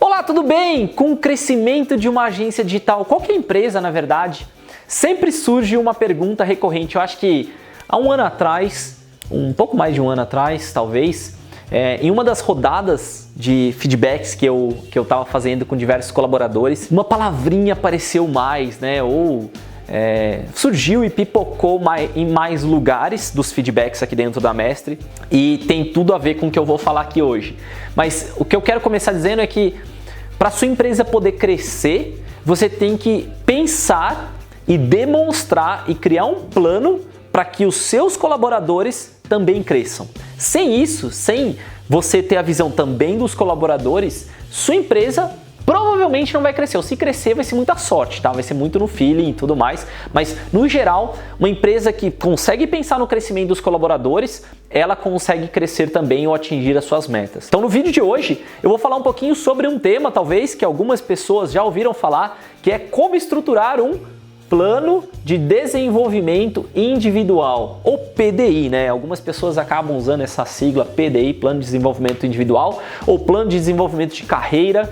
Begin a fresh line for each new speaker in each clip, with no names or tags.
Olá, tudo bem? Com o crescimento de uma agência digital, qualquer empresa, na verdade, sempre surge uma pergunta recorrente. Eu acho que há um ano atrás, um pouco mais de um ano atrás, talvez, em uma das rodadas de feedbacks que eu estava fazendo com diversos colaboradores, uma palavrinha apareceu mais, né? Surgiu e pipocou em mais lugares dos feedbacks aqui dentro da Mestre e tem tudo a ver com o que eu vou falar aqui hoje. Mas o que eu quero começar dizendo é que para sua empresa poder crescer, você tem que pensar e demonstrar e criar um plano para que os seus colaboradores também cresçam. Sem isso, sem você ter a visão também dos colaboradores, sua empresa provavelmente não vai crescer, ou se crescer vai ser muita sorte, tá? Vai ser muito no feeling e tudo mais, mas no geral, uma empresa que consegue pensar no crescimento dos colaboradores, ela consegue crescer também ou atingir as suas metas. Então no vídeo de hoje, eu vou falar um pouquinho sobre um tema, talvez, que algumas pessoas já ouviram falar, que é como estruturar um Plano de Desenvolvimento Individual, ou PDI, né? Algumas pessoas acabam usando essa sigla PDI, Plano de Desenvolvimento Individual, ou Plano de Desenvolvimento de Carreira.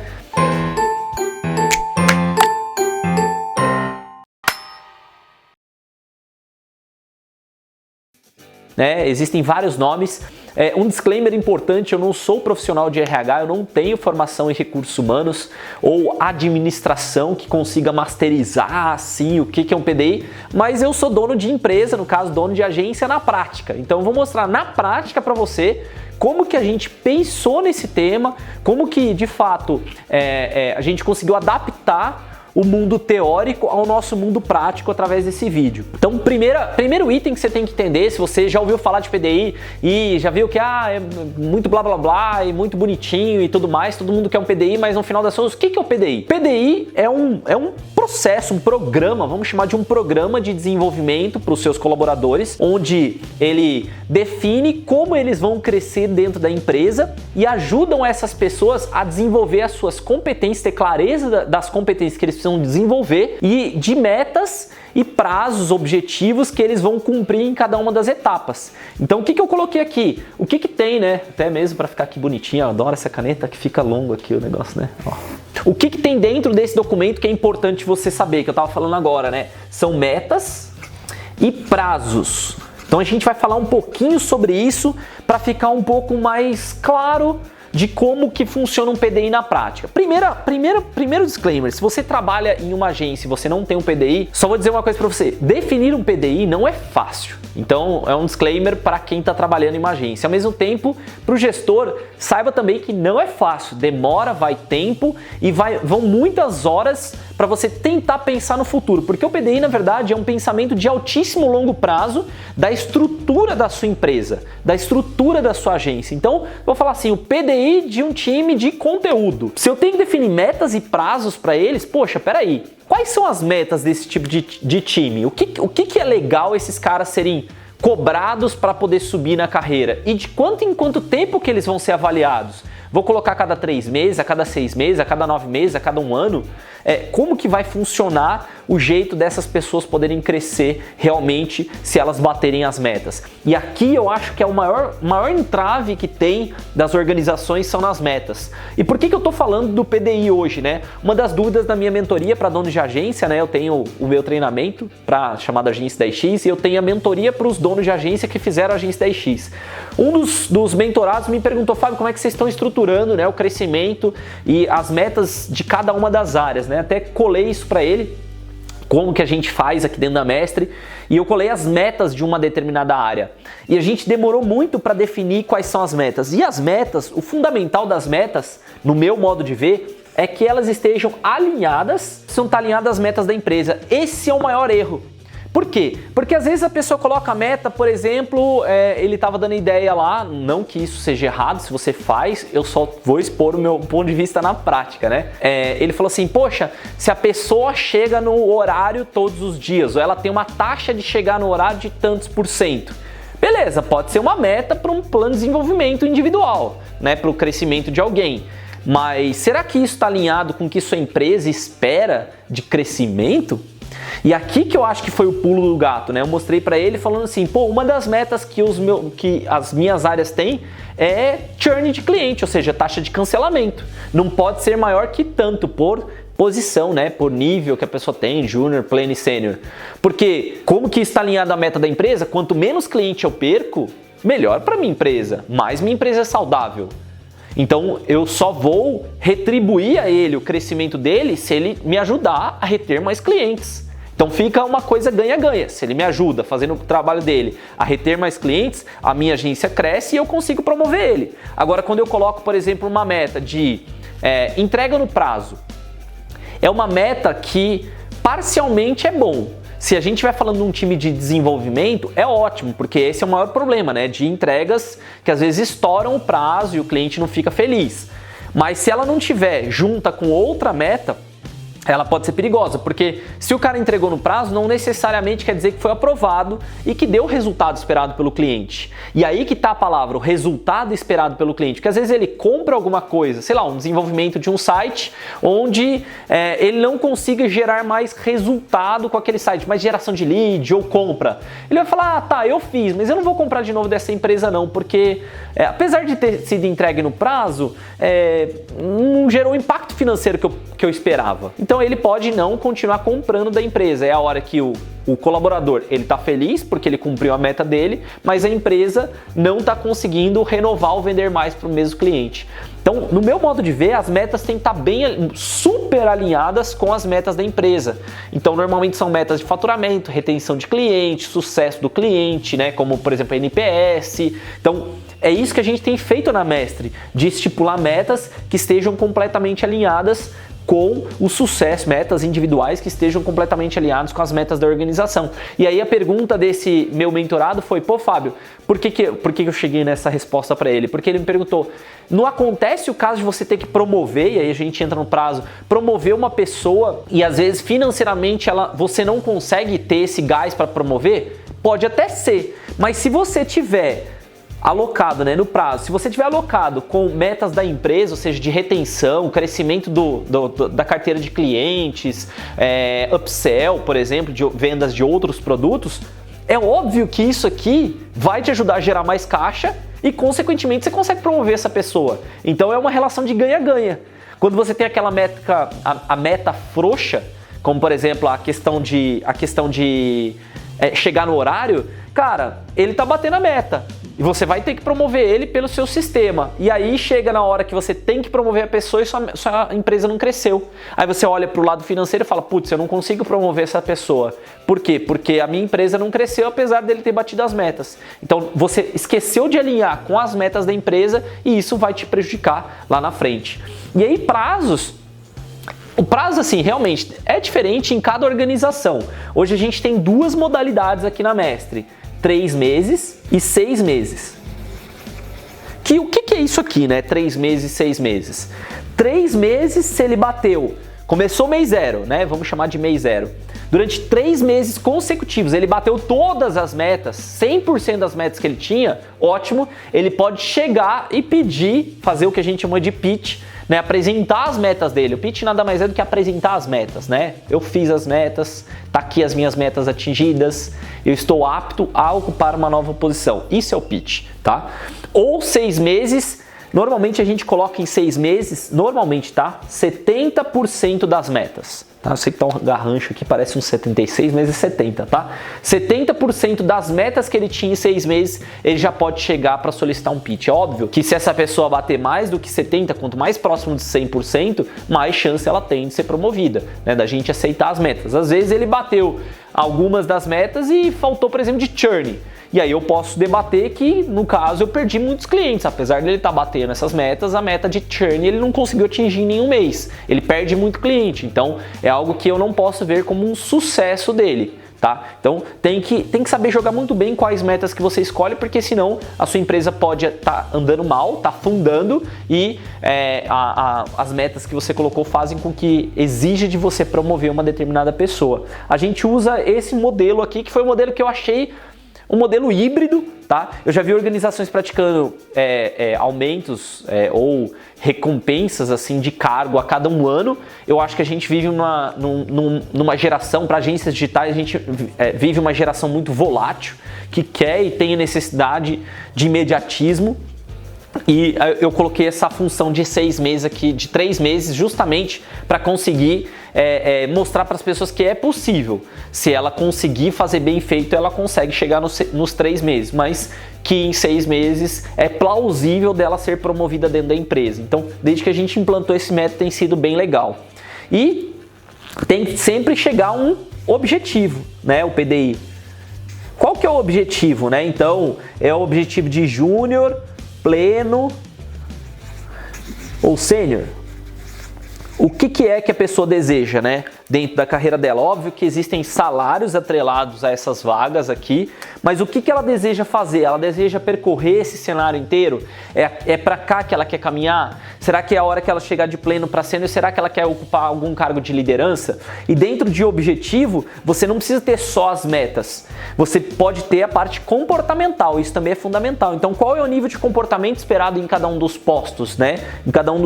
Existem vários nomes. Um disclaimer importante, eu não sou profissional de RH, eu não tenho formação em recursos humanos ou administração que consiga masterizar assim o que é um PDI, mas eu sou dono de empresa, no caso dono de agência na prática. Então eu vou mostrar na prática para você como que a gente pensou nesse tema, como que de fato a gente conseguiu adaptar o mundo teórico ao nosso mundo prático através desse vídeo. Então, primeiro item que você tem que entender, se você já ouviu falar de PDI e já viu que é muito blá blá blá e muito bonitinho e tudo mais, todo mundo quer um PDI, mas no final das contas, o que é o PDI? PDI é um processo, um programa, vamos chamar de um programa de desenvolvimento para os seus colaboradores, onde ele define como eles vão crescer dentro da empresa e ajudam essas pessoas a desenvolver as suas competências, ter clareza das competências que eles precisam desenvolver e de metas e prazos, objetivos que eles vão cumprir em cada uma das etapas. Então o que eu coloquei aqui? O que tem, né? Até mesmo para ficar aqui bonitinho, eu adoro essa caneta que fica longo aqui o negócio, né? Ó. O que tem dentro desse documento que é importante você saber, que eu estava falando agora, né? São metas e prazos. Então a gente vai falar um pouquinho sobre isso para ficar um pouco mais claro de como que funciona um PDI na prática. Primeiro disclaimer, se você trabalha em uma agência e você não tem um PDI, só vou dizer uma coisa para você, definir um PDI não é fácil. Então é um disclaimer para quem está trabalhando em uma agência. Ao mesmo tempo, para o gestor, saiba também que não é fácil, demora, vai tempo e vão muitas horas para você tentar pensar no futuro, porque o PDI na verdade é um pensamento de altíssimo longo prazo da estrutura da sua empresa, da estrutura da sua agência. Então, eu vou falar assim, o PDI de um time de conteúdo. Se eu tenho que definir metas e prazos para eles, poxa, peraí, quais são as metas desse tipo de time? O que é legal esses caras serem cobrados para poder subir na carreira? E de quanto em quanto tempo que eles vão ser avaliados? Vou colocar a cada 3 meses, a cada 6 meses, a cada 9 meses, a cada 1 ano? Como que vai funcionar o jeito dessas pessoas poderem crescer realmente se elas baterem as metas? E aqui eu acho que é o maior entrave que tem das organizações são nas metas. E por que eu tô falando do PDI hoje, né? Uma das dúvidas da minha mentoria para donos de agência, né? Eu tenho o meu treinamento para chamada Agência 10X e eu tenho a mentoria para os donos de agência que fizeram a Agência 10X. Um dos mentorados me perguntou, Fábio, como é que vocês estão estruturando, né, o crescimento e as metas de cada uma das áreas, né? Até colei isso para ele, como que a gente faz aqui dentro da Mestre, e eu colei as metas de uma determinada área. E a gente demorou muito para definir quais são as metas. E as metas, o fundamental das metas, no meu modo de ver, é que elas estejam alinhadas, precisam estar alinhadas às metas da empresa. Esse é o maior erro. Por quê? Porque às vezes a pessoa coloca a meta, por exemplo, ele estava dando ideia lá, não que isso seja errado, se você faz, eu só vou expor o meu ponto de vista na prática, né? Ele falou assim, poxa, se a pessoa chega no horário todos os dias, ou ela tem uma taxa de chegar no horário de tantos %, beleza, pode ser uma meta para um plano de desenvolvimento individual, né? Para o crescimento de alguém. Mas será que isso está alinhado com o que sua empresa espera de crescimento? E aqui que eu acho que foi o pulo do gato, né? Eu mostrei para ele falando assim, pô, uma das metas que as minhas áreas têm é churn de cliente, ou seja, taxa de cancelamento. Não pode ser maior que tanto por posição, né? Por nível que a pessoa tem, júnior, pleno e sênior. Porque como que está alinhado à meta da empresa? Quanto menos cliente eu perco, melhor para minha empresa, mais minha empresa é saudável. Então eu só vou retribuir a ele o crescimento dele se ele me ajudar a reter mais clientes. Então fica uma coisa ganha-ganha. Se ele me ajuda fazendo o trabalho dele a reter mais clientes, a minha agência cresce e eu consigo promover ele. Agora, quando eu coloco, por exemplo, uma meta de entrega no prazo, é uma meta que parcialmente é bom. Se a gente estiver falando de um time de desenvolvimento, é ótimo, porque esse é o maior problema, né? De entregas que às vezes estouram o prazo e o cliente não fica feliz. Mas se ela não tiver junta com outra meta, ela pode ser perigosa, porque se o cara entregou no prazo, não necessariamente quer dizer que foi aprovado e que deu o resultado esperado pelo cliente. E aí que tá a palavra, o resultado esperado pelo cliente, porque às vezes ele compra alguma coisa, sei lá, um desenvolvimento de um site onde ele não consiga gerar mais resultado com aquele site, mais geração de lead ou compra. Ele vai falar, tá, eu fiz, mas eu não vou comprar de novo dessa empresa não, porque apesar de ter sido entregue no prazo, não gerou o impacto financeiro que eu esperava. Então ele pode não continuar comprando da empresa. É a hora que o colaborador ele está feliz porque ele cumpriu a meta dele, mas a empresa não está conseguindo renovar ou vender mais para o mesmo cliente. Então, no meu modo de ver, as metas têm que estar bem super alinhadas com as metas da empresa. Então, normalmente são metas de faturamento, retenção de cliente, sucesso do cliente, né? Como, por exemplo, a NPS. Então, é isso que a gente tem feito na Mestre, de estipular metas que estejam completamente alinhadas com o sucesso, metas individuais que estejam completamente alinhados com as metas da organização. E aí a pergunta desse meu mentorado foi, pô Fábio, por que eu cheguei nessa resposta para ele? Porque ele me perguntou, não acontece o caso de você ter que promover, e aí a gente entra no prazo, promover uma pessoa e às vezes financeiramente você não consegue ter esse gás para promover? Pode até ser, mas se você tiver alocado, né, no prazo, se você tiver alocado com metas da empresa, ou seja, de retenção, crescimento da carteira de clientes, upsell, por exemplo, de vendas de outros produtos, é óbvio que isso aqui vai te ajudar a gerar mais caixa e, consequentemente, você consegue promover essa pessoa. Então é uma relação de ganha-ganha. Quando você tem aquela meta, a meta frouxa, como por exemplo a questão de chegar no horário, cara, ele tá batendo a meta. E você vai ter que promover ele pelo seu sistema. E aí chega na hora que você tem que promover a pessoa e sua empresa não cresceu. Aí você olha para o lado financeiro e fala, putz, eu não consigo promover essa pessoa. Por quê? Porque a minha empresa não cresceu apesar dele ter batido as metas. Então você esqueceu de alinhar com as metas da empresa e isso vai te prejudicar lá na frente. E aí prazos... O prazo, assim, realmente é diferente em cada organização. Hoje a gente tem duas modalidades aqui na Mestre. 3 meses e 6 meses. O que é isso aqui, né? 3 meses e 6 meses. 3 meses, se ele bateu, começou mês 0, né? Vamos chamar de mês 0. Durante 3 meses consecutivos, ele bateu todas as metas, 100% das metas que ele tinha, ótimo. Ele pode chegar e pedir, fazer o que a gente chama de pitch, né, apresentar as metas dele. O pitch nada mais é do que apresentar as metas, né? Eu fiz as metas, tá aqui as minhas metas atingidas, eu estou apto a ocupar uma nova posição. Isso é o pitch, tá? Ou 6 meses, normalmente a gente coloca em 6 meses, normalmente, tá? 70% das metas. Tá? Eu sei que tá um garrancho aqui, parece uns 76, mas é 70, tá? 70% das metas que ele tinha em 6 meses, ele já pode chegar para solicitar um pitch. É óbvio que se essa pessoa bater mais do que 70%, quanto mais próximo de 100%, mais chance ela tem de ser promovida, né? Da gente aceitar as metas. Às vezes ele bateu algumas das metas e faltou, por exemplo, de churn. E aí eu posso debater que, no caso, eu perdi muitos clientes. Apesar dele estar batendo essas metas, a meta de churn ele não conseguiu atingir em nenhum mês. Ele perde muito cliente. Então, é algo que eu não posso ver como um sucesso dele, tá? Então, tem que saber jogar muito bem quais metas que você escolhe, porque senão a sua empresa pode estar andando mal, tá afundando e as metas que você colocou fazem com que exija de você promover uma determinada pessoa. A gente usa esse modelo aqui, que foi o modelo que eu achei um modelo híbrido, tá? Eu já vi organizações praticando aumentos ou recompensas assim de cargo a cada um ano. Eu acho que a gente vive numa geração, para agências digitais, a gente vive uma geração muito volátil, que quer e tem a necessidade de imediatismo. E eu coloquei essa função de 6 meses aqui, de 3 meses, justamente para conseguir mostrar para as pessoas que é possível. Se ela conseguir fazer bem feito, ela consegue chegar nos 3 meses, mas que em 6 meses é plausível dela ser promovida dentro da empresa. Então, desde que a gente implantou esse método, tem sido bem legal. E tem que sempre chegar a um objetivo, né, o PDI. Qual que é o objetivo, né? Então, é o objetivo de júnior, pleno ou sênior? O que é que a pessoa deseja, né, dentro da carreira dela? Óbvio que existem salários atrelados a essas vagas aqui, mas o que ela deseja fazer? Ela deseja percorrer esse cenário inteiro? É para cá que ela quer caminhar? Será que é a hora que ela chegar de pleno para sênior? Será que ela quer ocupar algum cargo de liderança? E dentro de objetivo, você não precisa ter só as metas. Você pode ter a parte comportamental, isso também é fundamental. Então, qual é o nível de comportamento esperado em cada um dos postos, né? Em cada um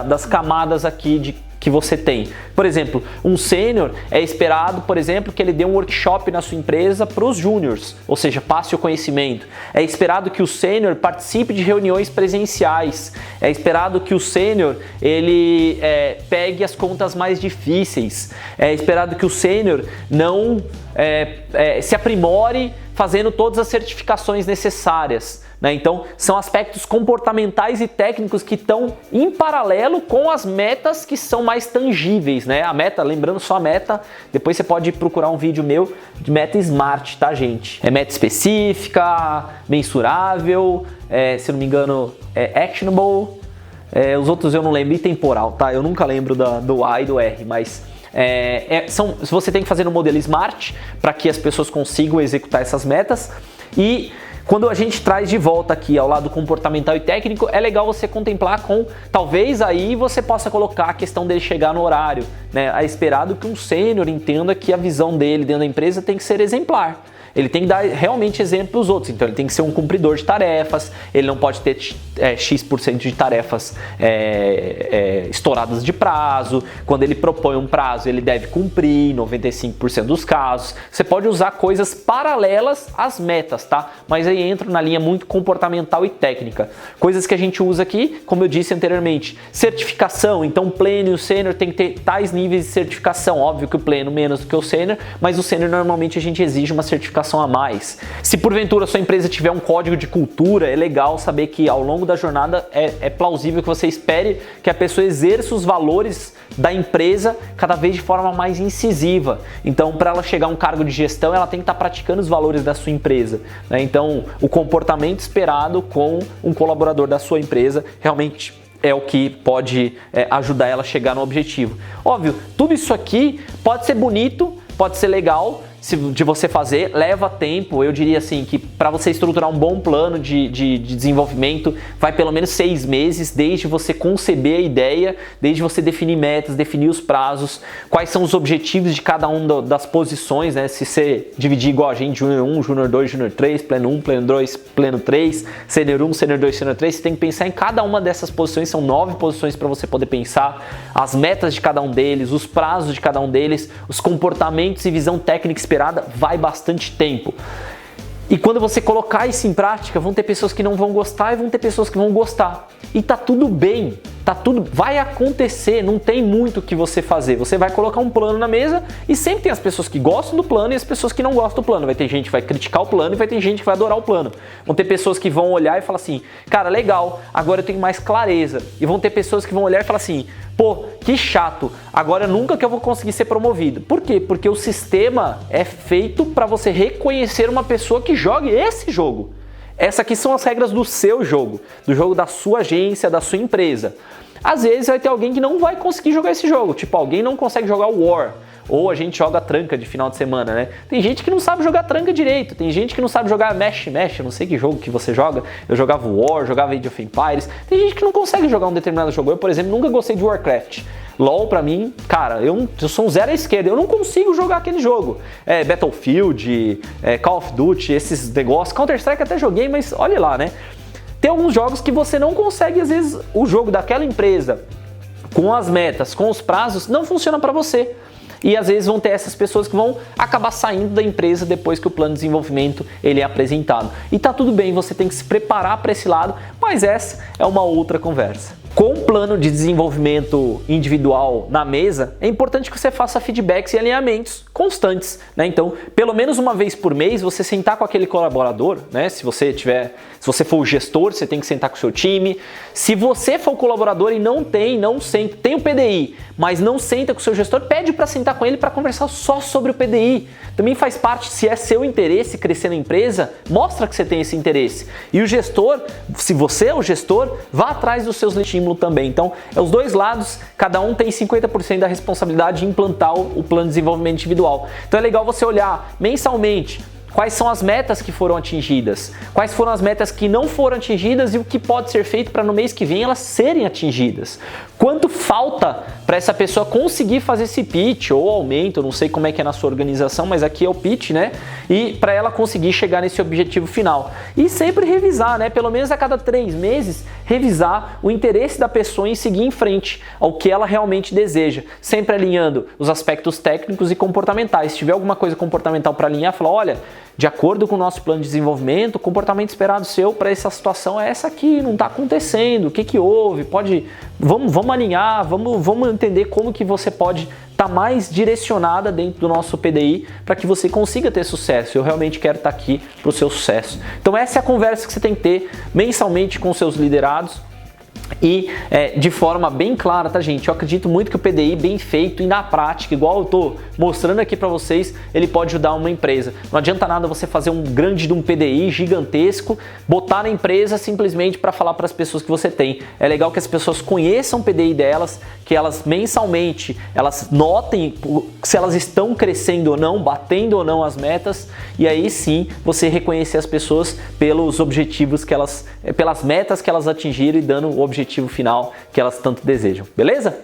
das camadas aqui que você tem. Por exemplo, um sênior é esperado, por exemplo, que ele dê um workshop na sua empresa para os júniors, ou seja, passe o conhecimento. É esperado que o sênior participe de reuniões presenciais. É esperado que o sênior ele pegue as contas mais difíceis. É esperado que o sênior não se aprimore fazendo todas as certificações necessárias. Então, são aspectos comportamentais e técnicos que estão em paralelo com as metas que são mais tangíveis, né? A meta, lembrando só a meta, depois você pode procurar um vídeo meu de meta SMART, tá, gente? É meta específica, mensurável, se não me engano, actionable, os outros eu não lembro, e temporal, tá? Eu nunca lembro do A e do R, mas... você tem que fazer no modelo SMART para que as pessoas consigam executar essas metas. E quando a gente traz de volta aqui ao lado comportamental e técnico, é legal você contemplar com, talvez aí você possa colocar a questão dele chegar no horário, né? É esperado que um sênior entenda que a visão dele dentro da empresa tem que ser exemplar. Ele tem que dar realmente exemplo para os outros, então ele tem que ser um cumpridor de tarefas, ele não pode ter X% de tarefas estouradas de prazo. Quando ele propõe um prazo, ele deve cumprir 95% dos casos. Você pode usar coisas paralelas às metas, tá? Mas aí entra na linha muito comportamental e técnica. Coisas que a gente usa aqui, como eu disse anteriormente, certificação. Então o pleno e o sênior tem que ter tais níveis de certificação. Óbvio que o pleno menos do que o sênior, mas o sênior normalmente a gente exige uma certificação a mais. Se porventura a sua empresa tiver um código de cultura, é legal saber que ao longo da jornada é plausível que você espere que a pessoa exerça os valores da empresa cada vez de forma mais incisiva. Então, para ela chegar a um cargo de gestão, ela tem que estar praticando os valores da sua empresa, né? Então, o comportamento esperado com um colaborador da sua empresa realmente é o que pode ajudar ela a chegar no objetivo. Óbvio, tudo isso aqui pode ser bonito, pode ser legal de você fazer, leva tempo. Eu diria assim que para você estruturar um bom plano de desenvolvimento vai pelo menos 6 meses, desde você conceber a ideia, desde você definir metas, definir os prazos, quais são os objetivos de cada uma das posições, né? Se você dividir igual a gente, Júnior 1, Júnior 2, Júnior 3, Pleno 1, Pleno 2, Pleno 3, Sênior 1, Sênior 2, Sênior 3, você tem que pensar em cada uma dessas posições, são 9 posições para você poder pensar, as metas de cada um deles, os prazos de cada um deles, os comportamentos e visão técnica esperada, vai bastante tempo. E quando você colocar isso em prática, vão ter pessoas que não vão gostar e vão ter pessoas que vão gostar. E tá tudo bem, vai acontecer, não tem muito o que você fazer. Você vai colocar um plano na mesa e sempre tem as pessoas que gostam do plano e as pessoas que não gostam do plano. Vai ter gente que vai criticar o plano e vai ter gente que vai adorar o plano. Vão ter pessoas que vão olhar e falar assim, cara, legal, agora eu tenho mais clareza. E vão ter pessoas que vão olhar e falar assim, pô, que chato, agora nunca que eu vou conseguir ser promovido. Por quê? Porque o sistema é feito para você reconhecer uma pessoa que jogue esse jogo. Essas aqui são as regras do seu jogo, do jogo da sua agência, da sua empresa. Às vezes vai ter alguém que não vai conseguir jogar esse jogo, tipo alguém não consegue jogar o War, ou a gente joga tranca de final de semana, né? Tem gente que não sabe jogar tranca direito, tem gente que não sabe jogar Mesh, eu não sei que jogo que você joga, eu jogava War, jogava Age of Empires, tem gente que não consegue jogar um determinado jogo. Eu, por exemplo, nunca gostei de Warcraft. LoL pra mim, cara, eu sou um zero à esquerda, eu não consigo jogar aquele jogo. Battlefield, Call of Duty, esses negócios. Counter-Strike até joguei, mas olha lá, né? Tem alguns jogos que você não consegue, às vezes, o jogo daquela empresa, com as metas, com os prazos, não funciona pra você. E às vezes vão ter essas pessoas que vão acabar saindo da empresa depois que o plano de desenvolvimento ele é apresentado. E tá tudo bem, você tem que se preparar para esse lado, mas essa é uma outra conversa. Com o plano de desenvolvimento individual na mesa, é importante que você faça feedbacks e alinhamentos constantes, né? Então, pelo menos uma vez por mês, você sentar com aquele colaborador, né? Se você for o gestor, você tem que sentar com o seu time. Se você for o colaborador e não senta, tem o PDI, mas não senta com o seu gestor, pede para sentar com ele para conversar só sobre o PDI. Também faz parte, se é seu interesse crescer na empresa, mostra que você tem esse interesse. E o gestor, se você é o gestor, vá atrás dos seus estímulos também. Então, é os dois lados, cada um tem 50% da responsabilidade de implantar o plano de desenvolvimento individual. Então é legal você olhar mensalmente quais são as metas que foram atingidas, quais foram as metas que não foram atingidas e o que pode ser feito para no mês que vem elas serem atingidas. Quanto falta para essa pessoa conseguir fazer esse pitch ou aumento, eu não sei como é que é na sua organização, mas aqui é o pitch, né? E para ela conseguir chegar nesse objetivo final. E sempre revisar, né? Pelo menos a cada 3 meses, revisar o interesse da pessoa em seguir em frente ao que ela realmente deseja. Sempre alinhando os aspectos técnicos e comportamentais. Se tiver alguma coisa comportamental para alinhar, fala, olha, de acordo com o nosso plano de desenvolvimento, o comportamento esperado seu para essa situação é essa aqui, não está acontecendo, o que houve? Vamos alinhar, vamos entender como que você pode estar mais direcionada dentro do nosso PDI para que você consiga ter sucesso. Eu realmente quero estar aqui para o seu sucesso. Então essa é a conversa que você tem que ter mensalmente com seus liderados. E de forma bem clara, tá, gente? Eu acredito muito que o PDI bem feito e na prática, igual eu tô mostrando aqui para vocês, ele pode ajudar uma empresa. Não adianta nada você fazer um PDI gigantesco, botar na empresa simplesmente para falar para as pessoas que você tem. É legal que as pessoas conheçam o PDI delas, que elas mensalmente, elas notem se elas estão crescendo ou não, batendo ou não as metas, e aí sim você reconhecer as pessoas pelos objetivos que elas, pelas metas que elas atingiram e dando o objetivo final que elas tanto desejam, beleza?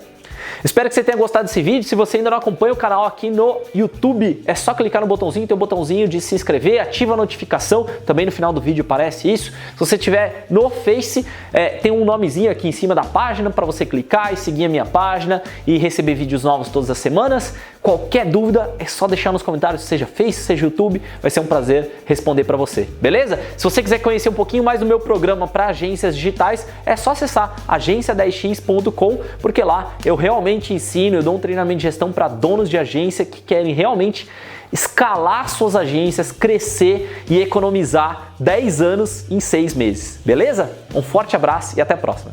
Espero que você tenha gostado desse vídeo. Se você ainda não acompanha o canal aqui no YouTube, é só clicar no botãozinho, tem o botãozinho de se inscrever, ativa a notificação, também no final do vídeo aparece isso. Se você estiver no Face, tem um nomezinho aqui em cima da página para você clicar e seguir a minha página e receber vídeos novos todas as semanas. Qualquer dúvida é só deixar nos comentários, seja Face, seja YouTube, vai ser um prazer responder para você, beleza? Se você quiser conhecer um pouquinho mais do meu programa para agências digitais, é só acessar agência10x.com, porque lá eu realmente ensino, eu dou um treinamento de gestão para donos de agência que querem realmente escalar suas agências, crescer e economizar 10 anos em 6 meses, beleza? Um forte abraço e até a próxima!